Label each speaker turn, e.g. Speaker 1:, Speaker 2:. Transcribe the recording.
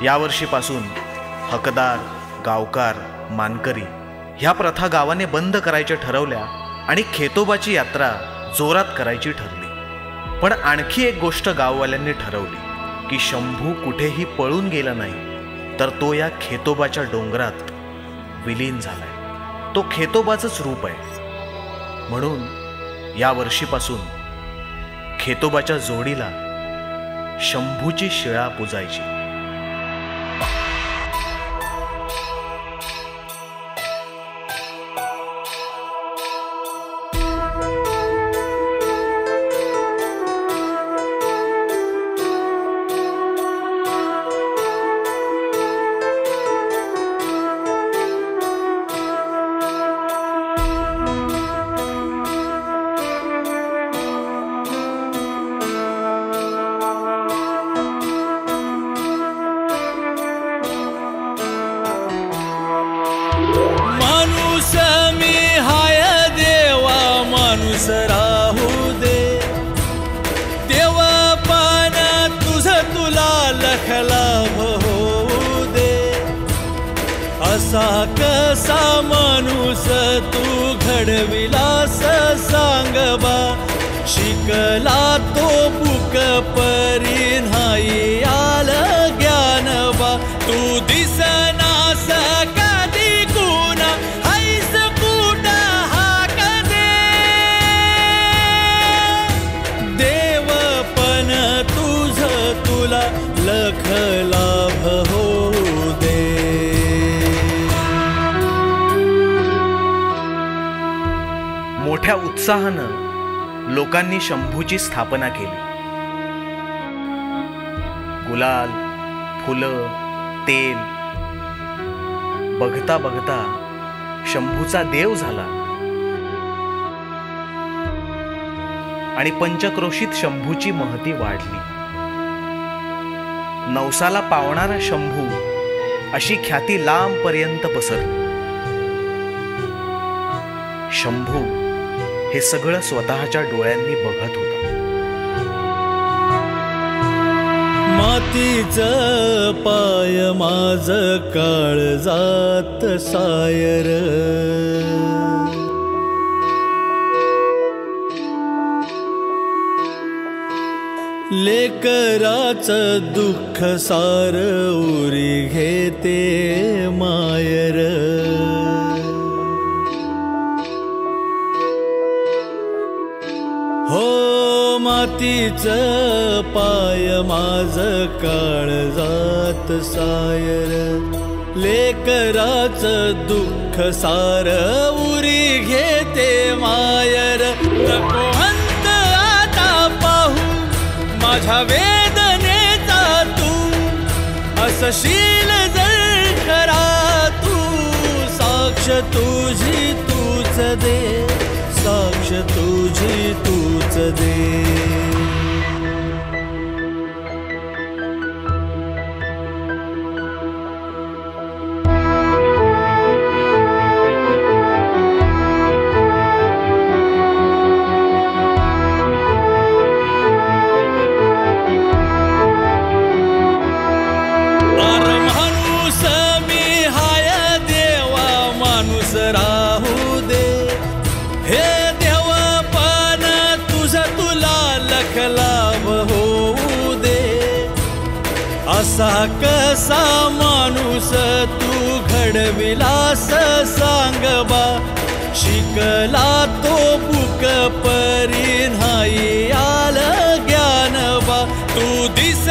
Speaker 1: यावर्षीपासून हकदार, गावकार, मानकरी ह्या प्रथा गावाने बंद करायच्या ठरवल्या आणि खेतोबाची यात्रा जोरात करायची ठरली। पण आणखी एक गोष्ट गाववाल्यांनी ठरवली की शंभू कुठेही पळून गेला नाही, तर तो या खेतोबाच्या डोंगरात विलीन झालाय। तो खेतोबाचंच रूप आहे। म्हणून या वर्षीपासून खेतोबाच्या जोडीला शंभूची शिळा पुजायची।
Speaker 2: राहू दे देवा पान तुझ तुला लखला होऊ दे। असा कसा माणूस तू घडविलास सांग बा, शिकला तो बुक परी नाही आलं ज्ञान बा। तू दिसनास कधी गुण हैस कुठ हाक दे, देव पण तुझ तुला लख लाभ होऊ दे।
Speaker 1: मोठ्या उत्साहानं लोकांनी शंभूची स्थापना केली। गुलाल, फुलं, तेल, बघता बघता शंभूचा देव झाला आणि पंचक्रोशीत शंभूची महती वाढली। नवसाला पावणारा शंभू अशी ख्याती लांबपर्यंत पसरली। शंभू हे सगळं स्वतःच्या डोळ्यांनी बघत होता।
Speaker 2: मातीचं पाय माझ काळजात सायर, लेकराचं दुःख सार उरी घेते मायर। हो मातीचं पाय माझ काळजात सायर, लेकराचं दुःख सार उरी घेते मायर। नको अंत आता पाहू माझ्या वेदनेचा तू, असशील जर खरा तू, साक्ष तुझी तूच दे, साक्ष तुझी तूच दे। अरे माणूस मी हाय देवा माणूस राहू दे, हे देव पण तुझ तुला लख लाभ होऊ दे। असा कसा माणूस तू घडविलास सांग बा, शिकला तो बुक परी नाही आलं ज्ञान बा। तू दिस